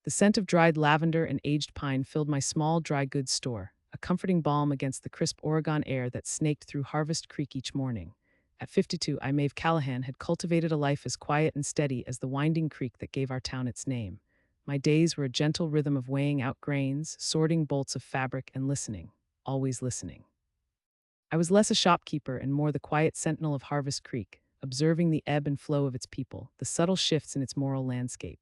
The scent of dried lavender and aged pine filled my small dry goods store, a comforting balm against the crisp Oregon air that snaked through Harvest Creek each morning. At 52, Maeve Callahan had cultivated a life as quiet and steady as the winding creek that gave our town its name. My days were a gentle rhythm of weighing out grains, sorting bolts of fabric, and listening, always listening. I was less a shopkeeper and more the quiet sentinel of Harvest Creek, observing the ebb and flow of its people, the subtle shifts in its moral landscape.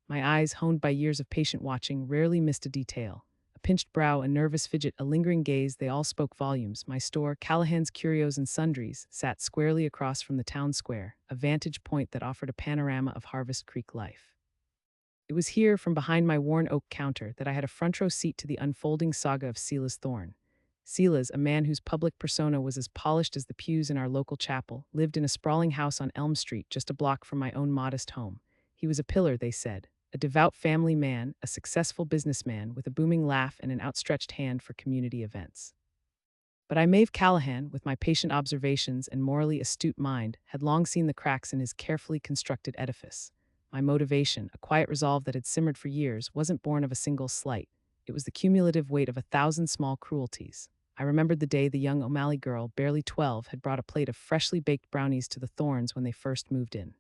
My eyes, honed by years of patient watching, rarely missed a detail. A pinched brow, a nervous fidget, a lingering gaze, they all spoke volumes. My store, Callahan's Curios and Sundries, sat squarely across from the town square, a vantage point that offered a panorama of Harvest Creek life. It was here, from behind my worn oak counter, that I had a front row seat to the unfolding saga of Silas Thorne. Silas, a man whose public persona was as polished as the pews in our local chapel, lived in a sprawling house on Elm Street just a block from my own modest home. He was a pillar, they said, a devout family man, a successful businessman with a booming laugh and an outstretched hand for community events. But Maeve Callahan, with my patient observations and morally astute mind, had long seen the cracks in his carefully constructed edifice. My motivation, a quiet resolve that had simmered for years, wasn't born of a single slight. It was the cumulative weight of 1,000 small cruelties. I remembered the day the young O'Malley girl, barely 12, had brought a plate of freshly baked brownies to the Thorns when they first moved in.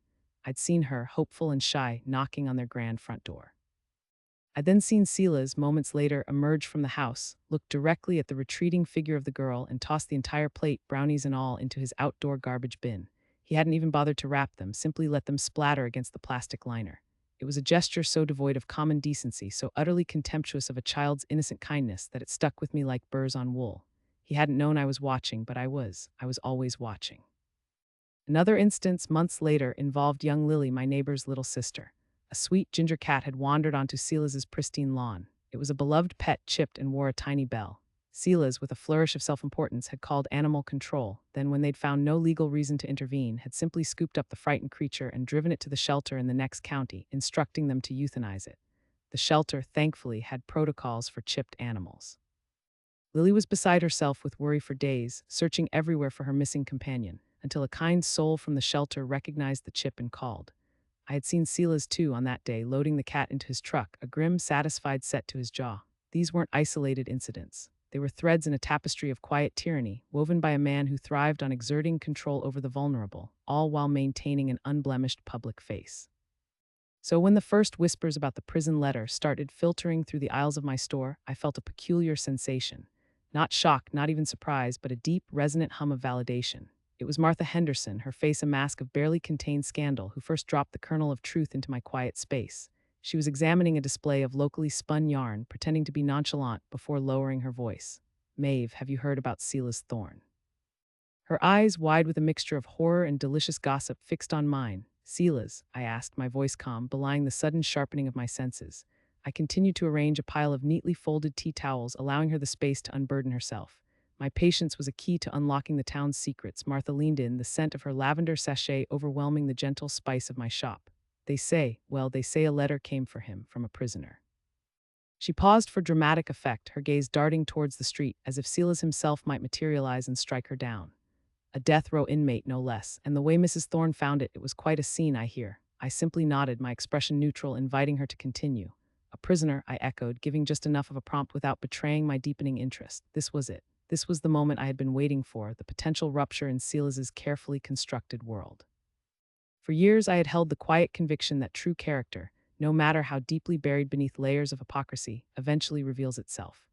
I'd seen her, hopeful and shy, knocking on their grand front door. I'd then seen Silas, moments later, emerge from the house, look directly at the retreating figure of the girl, and toss the entire plate, brownies and all, into his outdoor garbage bin. He hadn't even bothered to wrap them, simply let them splatter against the plastic liner. It was a gesture so devoid of common decency, so utterly contemptuous of a child's innocent kindness, that it stuck with me like burrs on wool. He hadn't known I was watching, but I was. I was always watching. Another instance, months later, involved young Lily, my neighbor's little sister. A sweet ginger cat had wandered onto Silas's pristine lawn. It was a beloved pet, chipped and wore a tiny bell. Silas, with a flourish of self-importance, had called animal control, then when they'd found no legal reason to intervene, had simply scooped up the frightened creature and driven it to the shelter in the next county, instructing them to euthanize it. The shelter, thankfully, had protocols for chipped animals. Lily was beside herself with worry for days, searching everywhere for her missing companion, until a kind soul from the shelter recognized the chip and called. I had seen Silas, too, on that day, loading the cat into his truck, a grim, satisfied set to his jaw. These weren't isolated incidents. They were threads in a tapestry of quiet tyranny, woven by a man who thrived on exerting control over the vulnerable, all while maintaining an unblemished public face. So when the first whispers about the prison letter started filtering through the aisles of my store, I felt a peculiar sensation. Not shock, not even surprise, but a deep, resonant hum of validation. It was Martha Henderson, her face a mask of barely contained scandal, who first dropped the kernel of truth into my quiet space. She was examining a display of locally spun yarn, pretending to be nonchalant before lowering her voice. "Maeve, have you heard about Silas Thorne?" Her eyes, wide with a mixture of horror and delicious gossip, fixed on mine. "Silas?" I asked, my voice calm, belying the sudden sharpening of my senses. I continued to arrange a pile of neatly folded tea towels, allowing her the space to unburden herself. My patience was a key to unlocking the town's secrets. Martha leaned in, the scent of her lavender sachet overwhelming the gentle spice of my shop. They say a letter came for him from a prisoner." She paused for dramatic effect, her gaze darting towards the street, as if Silas himself might materialize and strike her down. A death row inmate, no less, and the way Mrs. Thorne found it was quite a scene, I hear. I simply nodded, my expression neutral, inviting her to continue. "A prisoner," I echoed, giving just enough of a prompt without betraying my deepening interest. This was it. This was the moment I had been waiting for, the potential rupture in Silas's carefully constructed world. For years I had held the quiet conviction that true character, no matter how deeply buried beneath layers of hypocrisy, eventually reveals itself.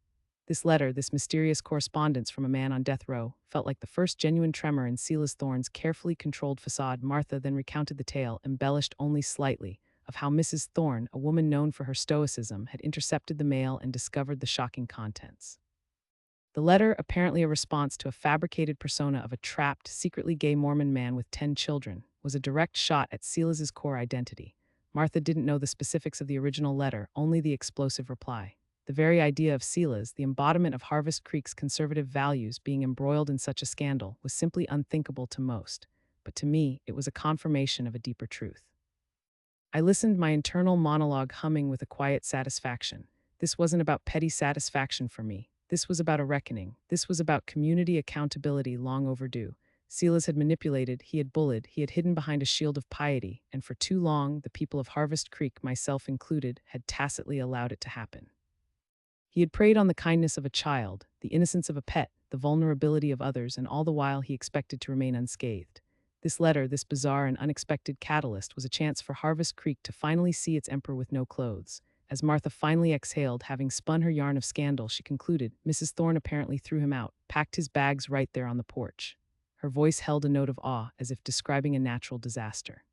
This letter, this mysterious correspondence from a man on death row, felt like the first genuine tremor in Silas Thorne's carefully controlled facade. Martha then recounted the tale, embellished only slightly, of how Mrs. Thorne, a woman known for her stoicism, had intercepted the mail and discovered the shocking contents. The letter, apparently a response to a fabricated persona of a trapped, secretly gay Mormon man with 10 children, was a direct shot at Silas's core identity. Martha didn't know the specifics of the original letter, only the explosive reply. The very idea of Silas, the embodiment of Harvest Creek's conservative values, being embroiled in such a scandal was simply unthinkable to most. But to me, it was a confirmation of a deeper truth. I listened, my internal monologue humming with a quiet satisfaction. This wasn't about petty satisfaction for me. This was about a reckoning. This was about community accountability long overdue. Silas had manipulated, he had bullied, he had hidden behind a shield of piety, and for too long, the people of Harvest Creek, myself included, had tacitly allowed it to happen. He had preyed on the kindness of a child, the innocence of a pet, the vulnerability of others, and all the while he expected to remain unscathed. This letter, this bizarre and unexpected catalyst, was a chance for Harvest Creek to finally see its emperor with no clothes. As Martha finally exhaled, having spun her yarn of scandal, she concluded, Mrs. Thorne apparently threw him out, packed his bags right there on the porch. Her voice held a note of awe, as if describing a natural disaster.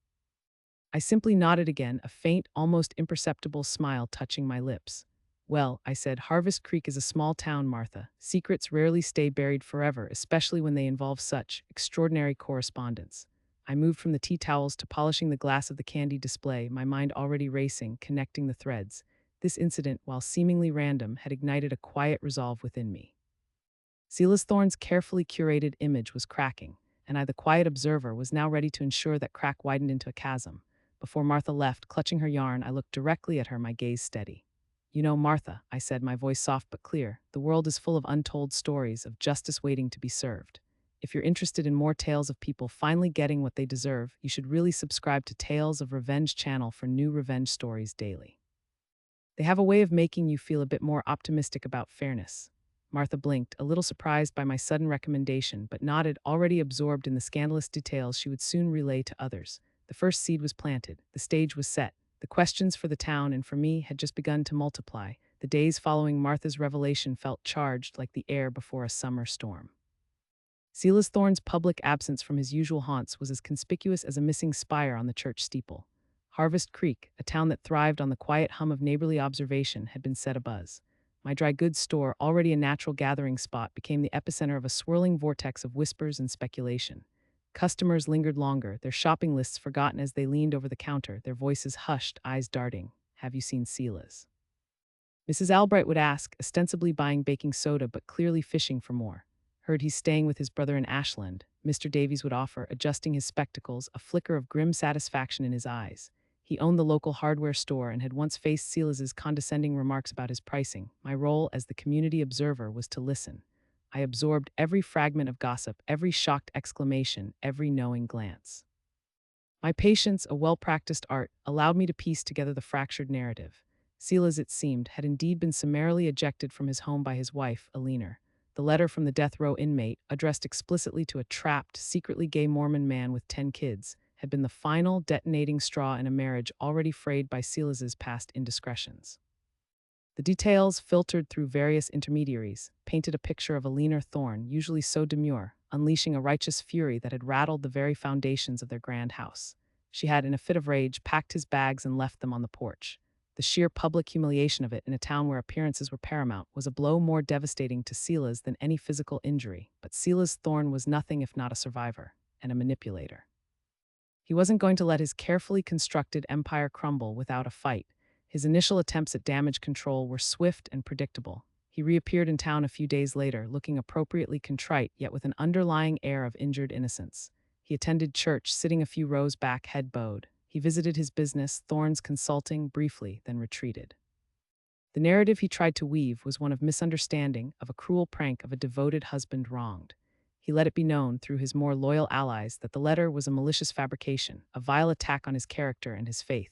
I simply nodded again, a faint, almost imperceptible smile touching my lips. Well, I said, Harvest Creek is a small town, Martha. Secrets rarely stay buried forever, especially when they involve such extraordinary correspondence. I moved from the tea towels to polishing the glass of the candy display, my mind already racing, connecting the threads. This incident, while seemingly random, had ignited a quiet resolve within me. Silas Thorne's carefully curated image was cracking, and I, the quiet observer, was now ready to ensure that crack widened into a chasm. Before Martha left, clutching her yarn, I looked directly at her, my gaze steady. You know, Martha, I said, my voice soft but clear, the world is full of untold stories, of justice waiting to be served. If you're interested in more tales of people finally getting what they deserve, you should really subscribe to Tales of Revenge channel for new revenge stories daily. They have a way of making you feel a bit more optimistic about fairness. Martha blinked, a little surprised by my sudden recommendation, but nodded, already absorbed in the scandalous details she would soon relay to others. The first seed was planted, the stage was set. The questions for the town and for me had just begun to multiply. The days following Martha's revelation felt charged like the air before a summer storm. Silas Thorne's public absence from his usual haunts was as conspicuous as a missing spire on the church steeple. Harvest Creek, a town that thrived on the quiet hum of neighborly observation, had been set abuzz. My dry goods store, already a natural gathering spot, became the epicenter of a swirling vortex of whispers and speculation. Customers lingered longer, their shopping lists forgotten as they leaned over the counter, their voices hushed, eyes darting. Have you seen Silas? Mrs. Albright would ask, ostensibly buying baking soda but clearly fishing for more. Heard he's staying with his brother in Ashland, Mr. Davies would offer, adjusting his spectacles, a flicker of grim satisfaction in his eyes. He owned the local hardware store and had once faced Silas's condescending remarks about his pricing. My role as the community observer was to listen. I absorbed every fragment of gossip, every shocked exclamation, every knowing glance. My patience, a well-practiced art, allowed me to piece together the fractured narrative. Silas, it seemed, had indeed been summarily ejected from his home by his wife, Alina. The letter from the death row inmate, addressed explicitly to a trapped, secretly gay Mormon man with 10 kids, had been the final detonating straw in a marriage already frayed by Silas's past indiscretions. The details, filtered through various intermediaries, painted a picture of Alina Thorne, usually so demure, unleashing a righteous fury that had rattled the very foundations of their grand house. She had, in a fit of rage, packed his bags and left them on the porch. The sheer public humiliation of it in a town where appearances were paramount was a blow more devastating to Silas than any physical injury, but Silas Thorne was nothing if not a survivor, and a manipulator. He wasn't going to let his carefully constructed empire crumble without a fight. His initial attempts at damage control were swift and predictable. He reappeared in town a few days later, looking appropriately contrite, yet with an underlying air of injured innocence. He attended church, sitting a few rows back, head bowed. He visited his business, Thorne's Consulting, briefly, then retreated. The narrative he tried to weave was one of misunderstanding, of a cruel prank of a devoted husband wronged. He let it be known, through his more loyal allies, that the letter was a malicious fabrication, a vile attack on his character and his faith.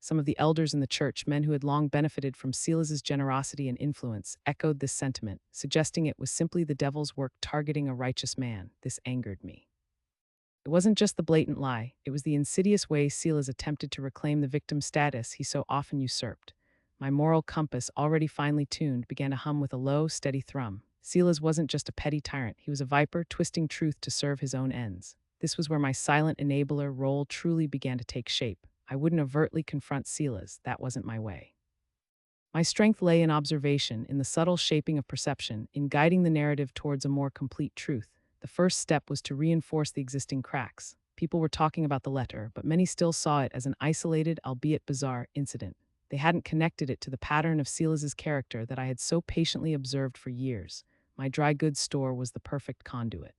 Some of the elders in the church, men who had long benefited from Silas's generosity and influence, echoed this sentiment, suggesting it was simply the devil's work targeting a righteous man. This angered me. It wasn't just the blatant lie, it was the insidious way Silas attempted to reclaim the victim status he so often usurped. My moral compass, already finely tuned, began to hum with a low, steady thrum. Silas wasn't just a petty tyrant, he was a viper twisting truth to serve his own ends. This was where my silent enabler role truly began to take shape. I wouldn't overtly confront Silas, that wasn't my way. My strength lay in observation, in the subtle shaping of perception, in guiding the narrative towards a more complete truth. The first step was to reinforce the existing cracks. People were talking about the letter, but many still saw it as an isolated, albeit bizarre, incident. They hadn't connected it to the pattern of Silas's character that I had so patiently observed for years. My dry goods store was the perfect conduit.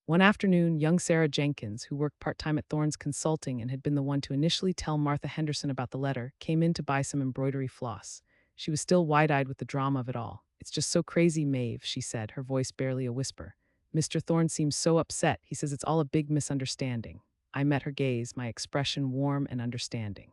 One afternoon, young Sarah Jenkins, who worked part-time at Thorne's Consulting and had been the one to initially tell Martha Henderson about the letter, came in to buy some embroidery floss. She was still wide-eyed with the drama of it all. "It's just so crazy, Maeve," she said, her voice barely a whisper. Mr. Thorne seems so upset. He says it's all a big misunderstanding. I met her gaze, my expression warm and understanding.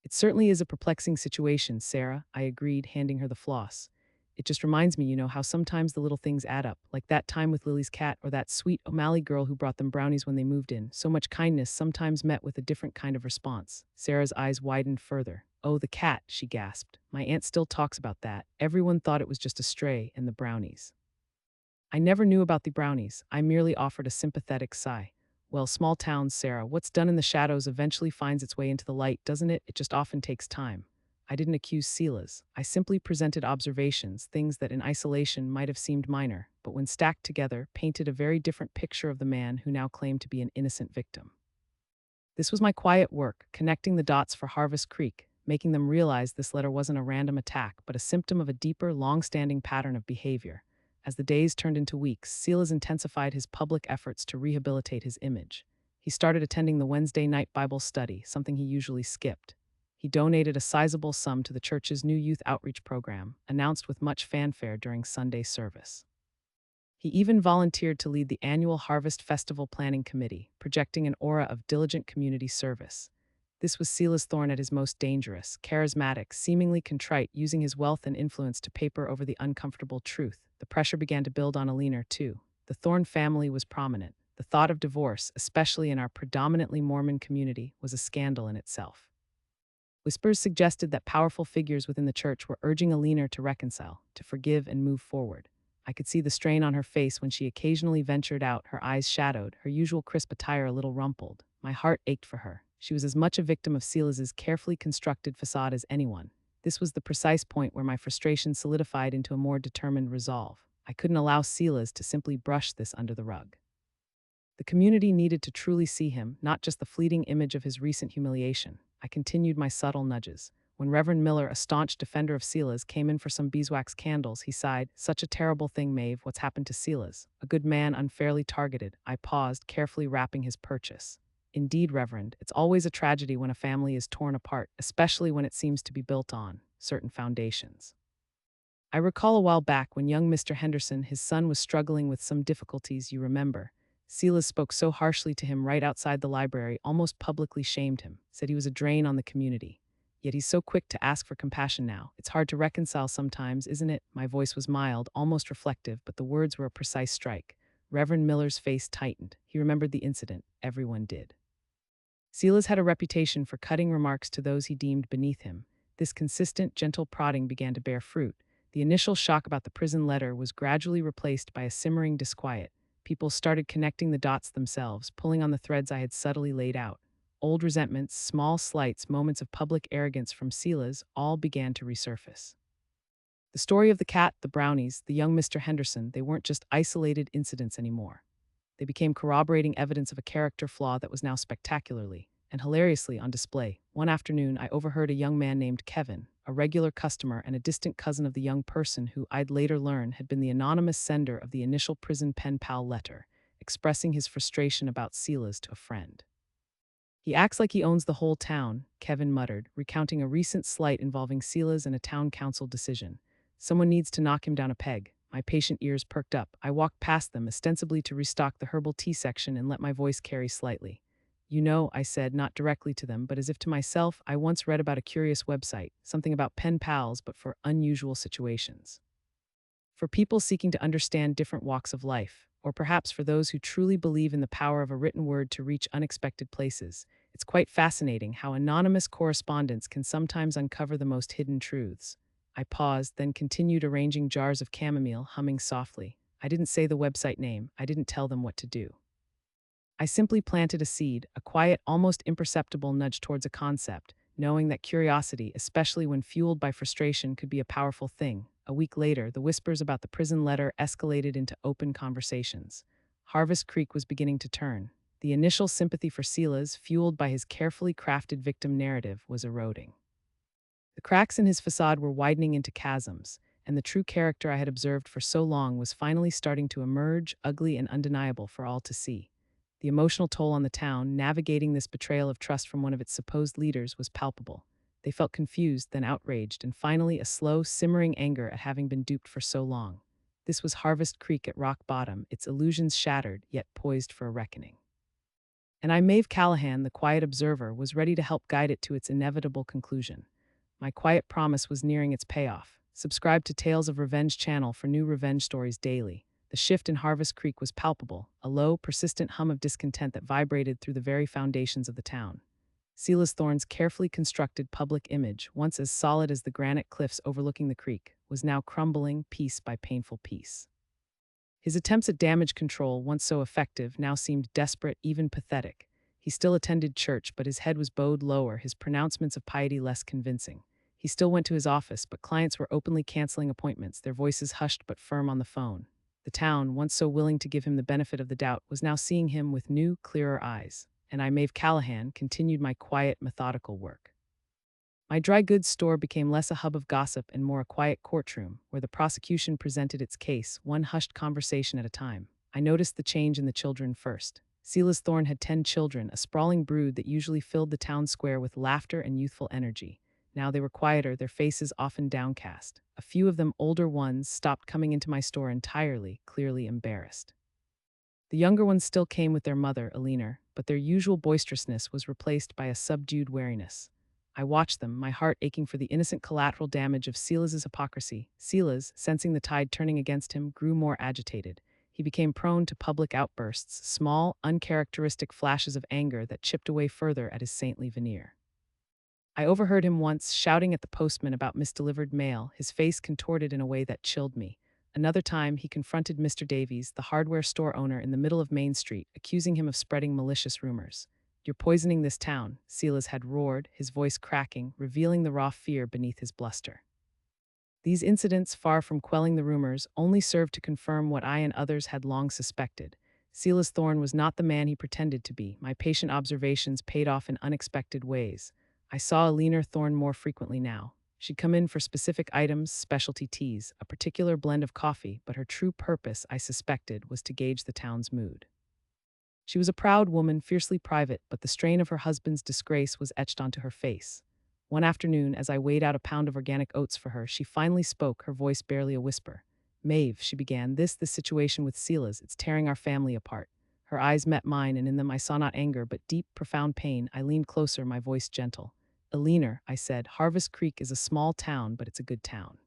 It certainly is a perplexing situation, Sarah, I agreed, handing her the floss. It just reminds me, how sometimes the little things add up, like that time with Lily's cat or that sweet O'Malley girl who brought them brownies when they moved in. So much kindness sometimes met with a different kind of response. Sarah's eyes widened further. Oh, the cat, she gasped. My aunt still talks about that. Everyone thought it was just a stray, and the brownies. I never knew about the brownies. I merely offered a sympathetic sigh. Well, small towns, Sarah, what's done in the shadows eventually finds its way into the light, doesn't it? It just often takes time. I didn't accuse Sela's. I simply presented observations, things that in isolation might have seemed minor, but when stacked together, painted a very different picture of the man who now claimed to be an innocent victim. This was my quiet work, connecting the dots for Harvest Creek, making them realize this letter wasn't a random attack, but a symptom of a deeper, long-standing pattern of behavior. As the days turned into weeks, Silas intensified his public efforts to rehabilitate his image. He started attending the Wednesday night Bible study, something he usually skipped. He donated a sizable sum to the church's new youth outreach program, announced with much fanfare during Sunday service. He even volunteered to lead the annual Harvest Festival Planning Committee, projecting an aura of diligent community service. This was Silas Thorne at his most dangerous, charismatic, seemingly contrite, using his wealth and influence to paper over the uncomfortable truth. The pressure began to build on Alina, too. The Thorne family was prominent. The thought of divorce, especially in our predominantly Mormon community, was a scandal in itself. Whispers suggested that powerful figures within the church were urging Alina to reconcile, to forgive and move forward. I could see the strain on her face when she occasionally ventured out, her eyes shadowed, her usual crisp attire a little rumpled. My heart ached for her. She was as much a victim of Silas's carefully constructed facade as anyone. This was the precise point where my frustration solidified into a more determined resolve. I couldn't allow Silas to simply brush this under the rug. The community needed to truly see him, not just the fleeting image of his recent humiliation. I continued my subtle nudges. When Reverend Miller, a staunch defender of Silas, came in for some beeswax candles, he sighed, "Such a terrible thing, Maeve, what's happened to Silas? A good man unfairly targeted." I paused, carefully wrapping his purchase. "Indeed, Reverend, it's always a tragedy when a family is torn apart, especially when it seems to be built on certain foundations. I recall a while back when young Mr. Henderson, his son, was struggling with some difficulties, you remember. Silas spoke so harshly to him right outside the library, almost publicly shamed him, said he was a drain on the community. Yet he's so quick to ask for compassion now. It's hard to reconcile sometimes, isn't it?" My voice was mild, almost reflective, but the words were a precise strike. Reverend Miller's face tightened. He remembered the incident. Everyone did. Silas had a reputation for cutting remarks to those he deemed beneath him. This consistent, gentle prodding began to bear fruit. The initial shock about the prison letter was gradually replaced by a simmering disquiet. People started connecting the dots themselves, pulling on the threads I had subtly laid out. Old resentments, small slights, moments of public arrogance from Silas all began to resurface. The story of the cat, the brownies, the young Mr. Henderson, they weren't just isolated incidents anymore. They became corroborating evidence of a character flaw that was now spectacularly and hilariously on display. One afternoon, I overheard a young man named Kevin, a regular customer and a distant cousin of the young person who I'd later learn had been the anonymous sender of the initial prison pen pal letter, expressing his frustration about Silas to a friend. "He acts like he owns the whole town," Kevin muttered, recounting a recent slight involving Silas and a town council decision. "Someone needs to knock him down a peg." My patient ears perked up. I walked past them, ostensibly to restock the herbal tea section, and let my voice carry slightly. "You know," I said, not directly to them, but as if to myself, "I once read about a curious website, something about pen pals, but for unusual situations. For people seeking to understand different walks of life, or perhaps for those who truly believe in the power of a written word to reach unexpected places. It's quite fascinating how anonymous correspondence can sometimes uncover the most hidden truths." I paused, then continued arranging jars of chamomile, humming softly. I didn't say the website name. I didn't tell them what to do. I simply planted a seed, a quiet, almost imperceptible nudge towards a concept, knowing that curiosity, especially when fueled by frustration, could be a powerful thing. A week later, the whispers about the prison letter escalated into open conversations. Harvest Creek was beginning to turn. The initial sympathy for Silas, fueled by his carefully crafted victim narrative, was eroding. The cracks in his facade were widening into chasms, and the true character I had observed for so long was finally starting to emerge, ugly and undeniable for all to see. The emotional toll on the town, navigating this betrayal of trust from one of its supposed leaders, was palpable. They felt confused, then outraged, and finally a slow, simmering anger at having been duped for so long. This was Harvest Creek at rock bottom, its illusions shattered, yet poised for a reckoning. And I, Maeve Callahan, the quiet observer, was ready to help guide it to its inevitable conclusion. My quiet promise was nearing its payoff. Subscribe to Tales of Revenge channel for new revenge stories daily. The shift in Harvest Creek was palpable, a low, persistent hum of discontent that vibrated through the very foundations of the town. Silas Thorne's carefully constructed public image, once as solid as the granite cliffs overlooking the creek, was now crumbling piece by painful piece. His attempts at damage control, once so effective, now seemed desperate, even pathetic. He still attended church, but his head was bowed lower, his pronouncements of piety less convincing. He still went to his office, but clients were openly canceling appointments, their voices hushed but firm on the phone. The town, once so willing to give him the benefit of the doubt, was now seeing him with new, clearer eyes. And I, Maeve Callahan, continued my quiet, methodical work. My dry goods store became less a hub of gossip and more a quiet courtroom, where the prosecution presented its case, one hushed conversation at a time. I noticed the change in the children first. Silas Thorne had 10 children, a sprawling brood that usually filled the town square with laughter and youthful energy. Now they were quieter, their faces often downcast. A few of them, older ones, stopped coming into my store entirely, clearly embarrassed. The younger ones still came with their mother, Alina, but their usual boisterousness was replaced by a subdued wariness. I watched them, my heart aching for the innocent collateral damage of Silas's hypocrisy. Silas, sensing the tide turning against him, grew more agitated. He became prone to public outbursts, small, uncharacteristic flashes of anger that chipped away further at his saintly veneer. I overheard him once shouting at the postman about misdelivered mail, his face contorted in a way that chilled me. Another time, he confronted Mr. Davies, the hardware store owner, in the middle of Main Street, accusing him of spreading malicious rumors. "You're poisoning this town," Silas had roared, his voice cracking, revealing the raw fear beneath his bluster. These incidents, far from quelling the rumors, only served to confirm what I and others had long suspected. Silas Thorne was not the man he pretended to be. My patient observations paid off in unexpected ways. I saw Alina Thorne more frequently now. She'd come in for specific items, specialty teas, a particular blend of coffee, but her true purpose, I suspected, was to gauge the town's mood. She was a proud woman, fiercely private, but the strain of her husband's disgrace was etched onto her face. One afternoon, as I weighed out a pound of organic oats for her, she finally spoke, her voice barely a whisper. "Maeve," she began, this situation with Silas, it's tearing our family apart." Her eyes met mine, and in them I saw not anger, but deep, profound pain. I leaned closer, my voice gentle. "Alina," I said, "Harvest Creek is a small town, but it's a good town.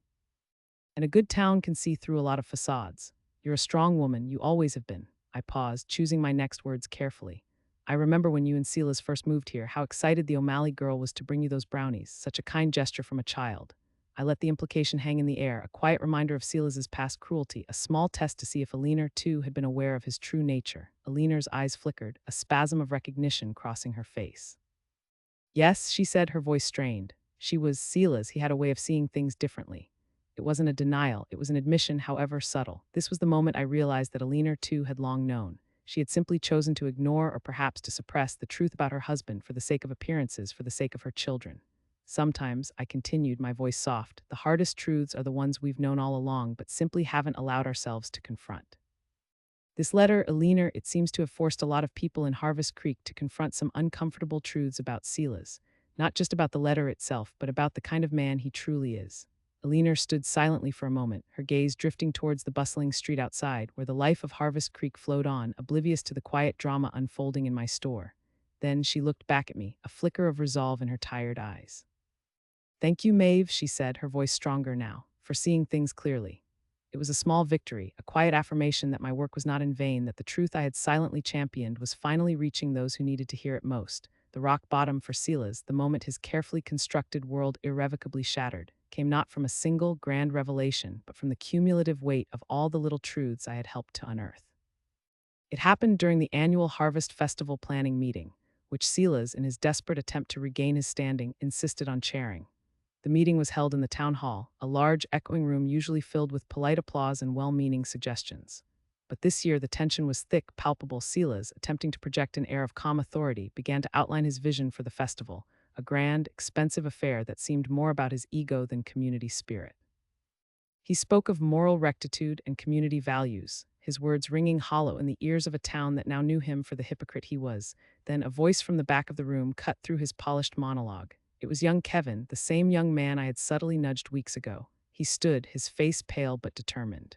And a good town can see through a lot of facades. You're a strong woman, you always have been." I paused, choosing my next words carefully. "I remember when you and Silas first moved here, how excited the O'Malley girl was to bring you those brownies, such a kind gesture from a child." I let the implication hang in the air, a quiet reminder of Silas's past cruelty, a small test to see if Alina, too, had been aware of his true nature. Alina's eyes flickered, a spasm of recognition crossing her face. "Yes," she said, her voice strained. She was Silas, he had a way of seeing things differently. It wasn't a denial, it was an admission, however subtle. This was the moment I realized that Alina, too, had long known. She had simply chosen to ignore or perhaps to suppress the truth about her husband for the sake of appearances, for the sake of her children. "Sometimes," I continued, my voice soft, "the hardest truths are the ones we've known all along but simply haven't allowed ourselves to confront." This letter, Alina, it seems to have forced a lot of people in Harvest Creek to confront some uncomfortable truths about Silas. Not just about the letter itself, but about the kind of man he truly is. Alina stood silently for a moment, her gaze drifting towards the bustling street outside, where the life of Harvest Creek flowed on, oblivious to the quiet drama unfolding in my store. Then she looked back at me, a flicker of resolve in her tired eyes. "Thank you, Maeve," she said, her voice stronger now, "for seeing things clearly." It was a small victory, a quiet affirmation that my work was not in vain, that the truth I had silently championed was finally reaching those who needed to hear it most. The rock bottom for Silas, the moment his carefully constructed world irrevocably shattered, came not from a single grand revelation, but from the cumulative weight of all the little truths I had helped to unearth. It happened during the annual Harvest Festival planning meeting, which Silas, in his desperate attempt to regain his standing, insisted on chairing. The meeting was held in the town hall, a large, echoing room usually filled with polite applause and well-meaning suggestions. But this year the tension was thick, palpable. Silas, attempting to project an air of calm authority, began to outline his vision for the festival, a grand, expensive affair that seemed more about his ego than community spirit. He spoke of moral rectitude and community values, his words ringing hollow in the ears of a town that now knew him for the hypocrite he was. Then a voice from the back of the room cut through his polished monologue. It was young Kevin, the same young man I had subtly nudged weeks ago. He stood, his face pale but determined.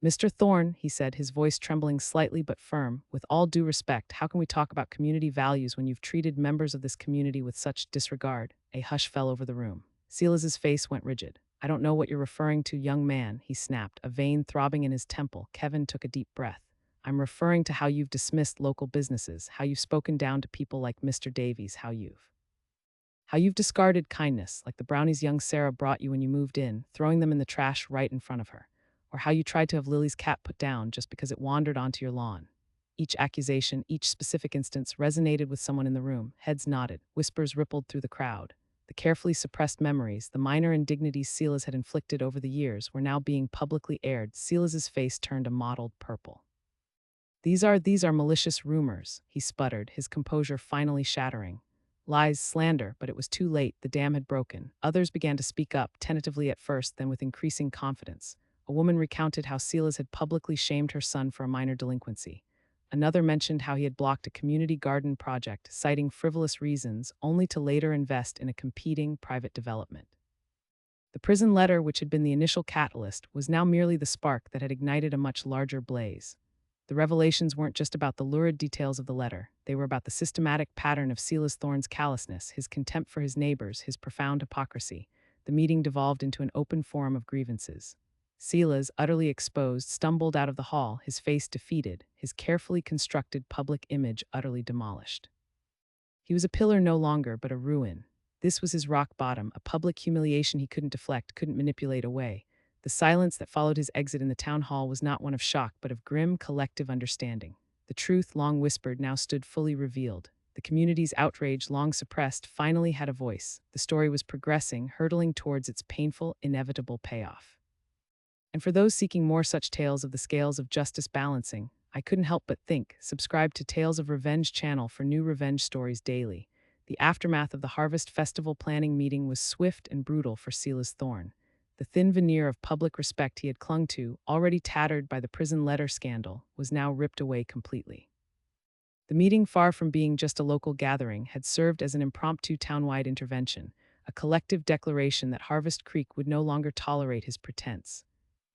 Mr. Thorne, he said, his voice trembling slightly but firm, with all due respect, how can we talk about community values when you've treated members of this community with such disregard? A hush fell over the room. Silas's face went rigid. I don't know what you're referring to, young man, he snapped, a vein throbbing in his temple. Kevin took a deep breath. I'm referring to how you've dismissed local businesses, how you've spoken down to people like Mr. Davies, how you've discarded kindness, like the brownies young Sarah brought you when you moved in, throwing them in the trash right in front of her. Or how you tried to have Lily's cat put down just because it wandered onto your lawn. Each accusation, each specific instance resonated with someone in the room. Heads nodded, whispers rippled through the crowd. The carefully suppressed memories, the minor indignities Silas had inflicted over the years, were now being publicly aired. Silas's face turned a mottled purple. These are malicious rumors, he sputtered, his composure finally shattering. Lies, slander, but it was too late, the dam had broken. Others began to speak up, tentatively at first, then with increasing confidence. A woman recounted how Silas had publicly shamed her son for a minor delinquency. Another mentioned how he had blocked a community garden project, citing frivolous reasons, only to later invest in a competing private development. The prison letter, which had been the initial catalyst, was now merely the spark that had ignited a much larger blaze. The revelations weren't just about the lurid details of the letter, they were about the systematic pattern of Silas Thorne's callousness, his contempt for his neighbors, his profound hypocrisy. The meeting devolved into an open forum of grievances. Silas, utterly exposed, stumbled out of the hall, his face defeated, his carefully constructed public image utterly demolished. He was a pillar no longer, but a ruin. This was his rock bottom, a public humiliation he couldn't deflect, couldn't manipulate away. The silence that followed his exit in the town hall was not one of shock, but of grim, collective understanding. The truth, long whispered, now stood fully revealed. The community's outrage, long suppressed, finally had a voice. The story was progressing, hurtling towards its painful, inevitable payoff. And for those seeking more such tales of the scales of justice balancing, I couldn't help but think, subscribe to Tales of Revenge channel for new revenge stories daily. The aftermath of the Harvest Festival planning meeting was swift and brutal for Silas Thorne. The thin veneer of public respect he had clung to, already tattered by the prison letter scandal, was now ripped away completely. The meeting, far from being just a local gathering, had served as an impromptu townwide intervention, a collective declaration that Harvest Creek would no longer tolerate his pretense.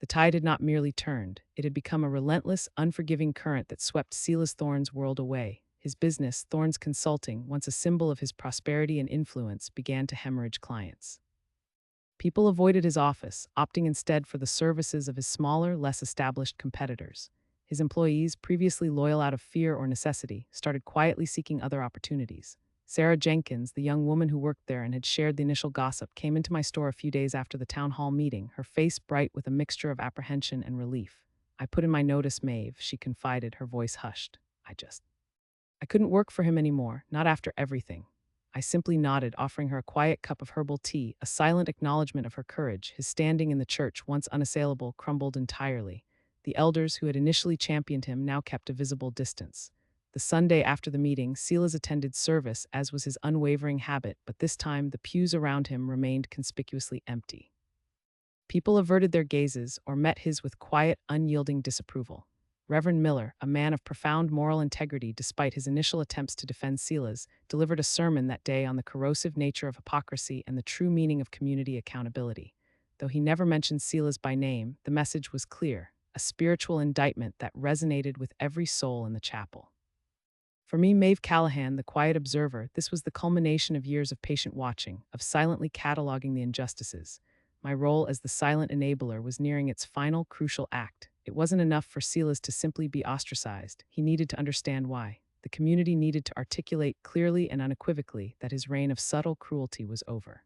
The tide had not merely turned, it had become a relentless, unforgiving current that swept Silas Thorne's world away. His business, Thorne's Consulting, once a symbol of his prosperity and influence, began to hemorrhage clients. People avoided his office, opting instead for the services of his smaller, less established competitors. His employees, previously loyal out of fear or necessity, started quietly seeking other opportunities. Sarah Jenkins, the young woman who worked there and had shared the initial gossip, came into my store a few days after the town hall meeting, her face bright with a mixture of apprehension and relief. I put in my notice, Maeve, she confided, her voice hushed. I couldn't work for him anymore, not after everything. I simply nodded, offering her a quiet cup of herbal tea, a silent acknowledgement of her courage. His standing in the church, once unassailable, crumbled entirely. The elders who had initially championed him now kept a visible distance. The Sunday after the meeting, Silas attended service, as was his unwavering habit, but this time the pews around him remained conspicuously empty. People averted their gazes or met his with quiet, unyielding disapproval. Reverend Miller, a man of profound moral integrity despite his initial attempts to defend Silas, delivered a sermon that day on the corrosive nature of hypocrisy and the true meaning of community accountability. Though he never mentioned Silas by name, the message was clear, a spiritual indictment that resonated with every soul in the chapel. For me, Maeve Callahan, the quiet observer, this was the culmination of years of patient watching, of silently cataloging the injustices. My role as the silent enabler was nearing its final, crucial act. It wasn't enough for Silas to simply be ostracized. He needed to understand why. The community needed to articulate clearly and unequivocally that his reign of subtle cruelty was over.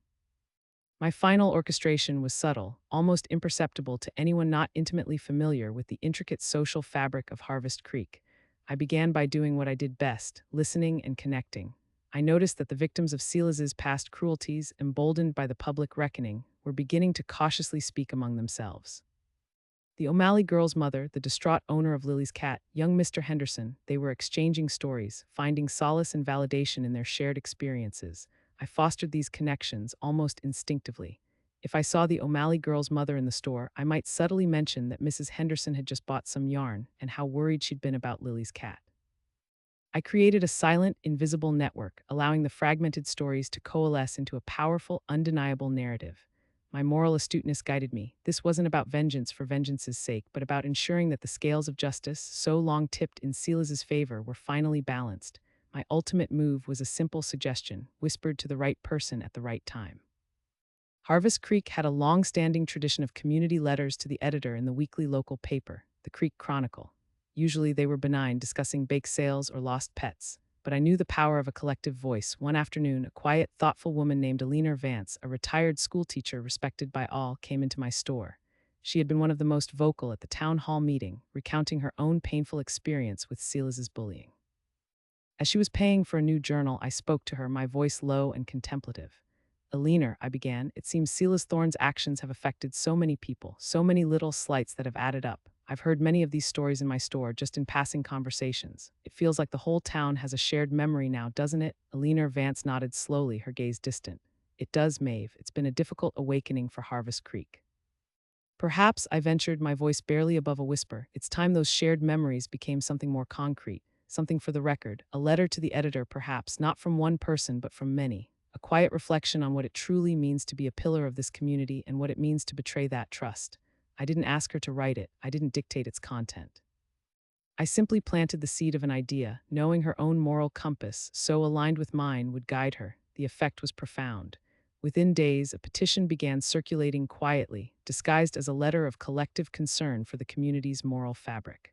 My final orchestration was subtle, almost imperceptible to anyone not intimately familiar with the intricate social fabric of Harvest Creek. I began by doing what I did best, listening and connecting. I noticed that the victims of Silas's past cruelties, emboldened by the public reckoning, were beginning to cautiously speak among themselves. The O'Malley girl's mother, the distraught owner of Lily's cat, young Mr. Henderson, they were exchanging stories, finding solace and validation in their shared experiences. I fostered these connections almost instinctively. If I saw the O'Malley girl's mother in the store, I might subtly mention that Mrs. Henderson had just bought some yarn and how worried she'd been about Lily's cat. I created a silent, invisible network, allowing the fragmented stories to coalesce into a powerful, undeniable narrative. My moral astuteness guided me. This wasn't about vengeance for vengeance's sake, but about ensuring that the scales of justice, so long tipped in Silas's favor, were finally balanced. My ultimate move was a simple suggestion, whispered to the right person at the right time. Harvest Creek had a long-standing tradition of community letters to the editor in the weekly local paper, the Creek Chronicle. Usually they were benign, discussing bake sales or lost pets. But I knew the power of a collective voice. One afternoon, a quiet, thoughtful woman named Alina Vance, a retired schoolteacher respected by all, came into my store. She had been one of the most vocal at the town hall meeting, recounting her own painful experience with Silas's bullying. As she was paying for a new journal, I spoke to her, my voice low and contemplative. Alina, I began, it seems Silas Thorne's actions have affected so many people, so many little slights that have added up. I've heard many of these stories in my store, just in passing conversations. It feels like the whole town has a shared memory now, doesn't it? Alina Vance nodded slowly, her gaze distant. It does, Maeve. It's been a difficult awakening for Harvest Creek. Perhaps, I ventured, my voice barely above a whisper. It's time those shared memories became something more concrete, something for the record, a letter to the editor perhaps, not from one person but from many. A quiet reflection on what it truly means to be a pillar of this community and what it means to betray that trust. I didn't ask her to write it, I didn't dictate its content. I simply planted the seed of an idea, knowing her own moral compass, so aligned with mine, would guide her. The effect was profound. Within days, a petition began circulating quietly, disguised as a letter of collective concern for the community's moral fabric.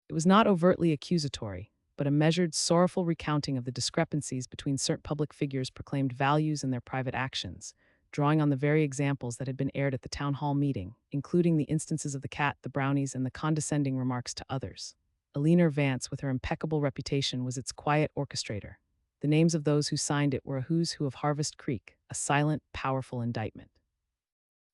It was not overtly accusatory, but a measured, sorrowful recounting of the discrepancies between certain public figures' proclaimed values and their private actions, drawing on the very examples that had been aired at the town hall meeting, including the instances of the cat, the brownies, and the condescending remarks to others. Alina Vance, with her impeccable reputation, was its quiet orchestrator. The names of those who signed it were a who's who of Harvest Creek, a silent, powerful indictment.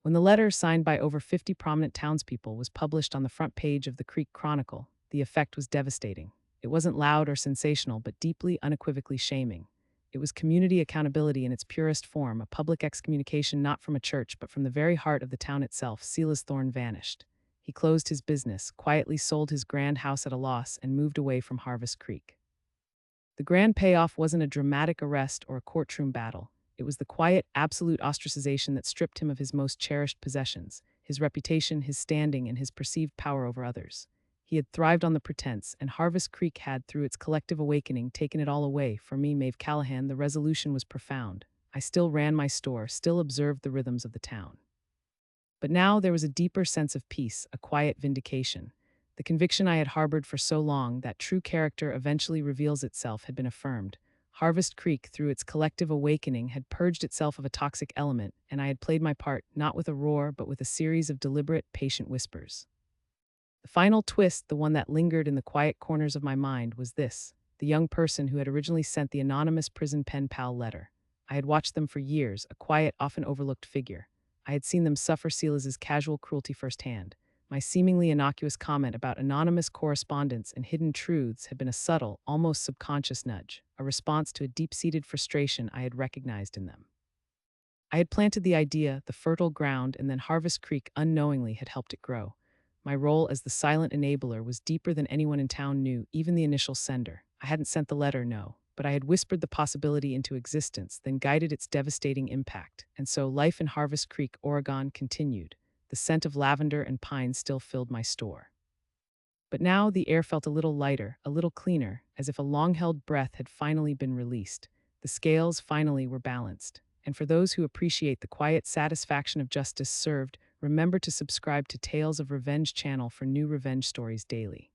When the letter, signed by over 50 prominent townspeople, was published on the front page of the Creek Chronicle, the effect was devastating. It wasn't loud or sensational, but deeply, unequivocally shaming. It was community accountability in its purest form, a public excommunication not from a church, but from the very heart of the town itself. Silas Thorne vanished. He closed his business, quietly sold his grand house at a loss, and moved away from Harvest Creek. The grand payoff wasn't a dramatic arrest or a courtroom battle. It was the quiet, absolute ostracization that stripped him of his most cherished possessions, his reputation, his standing, and his perceived power over others. He had thrived on the pretense, and Harvest Creek had, through its collective awakening, taken it all away. For me, Maeve Callahan, the resolution was profound. I still ran my store, still observed the rhythms of the town. But now there was a deeper sense of peace, a quiet vindication. The conviction I had harbored for so long, that true character eventually reveals itself, had been affirmed. Harvest Creek, through its collective awakening, had purged itself of a toxic element, and I had played my part, not with a roar, but with a series of deliberate, patient whispers. The final twist, the one that lingered in the quiet corners of my mind, was this: the young person who had originally sent the anonymous prison pen pal letter. I had watched them for years, a quiet, often overlooked figure. I had seen them suffer Silas's casual cruelty firsthand. My seemingly innocuous comment about anonymous correspondence and hidden truths had been a subtle, almost subconscious nudge, a response to a deep-seated frustration I had recognized in them. I had planted the idea, the fertile ground, and then Harvest Creek unknowingly had helped it grow. My role as the silent enabler was deeper than anyone in town knew, even the initial sender. I hadn't sent the letter, no, but I had whispered the possibility into existence, then guided its devastating impact. And so life in Harvest Creek, Oregon continued. The scent of lavender and pine still filled my store. But now the air felt a little lighter, a little cleaner, as if a long-held breath had finally been released. The scales finally were balanced. And for those who appreciate the quiet satisfaction of justice served, remember to subscribe to Tales of Revenge channel for new revenge stories daily.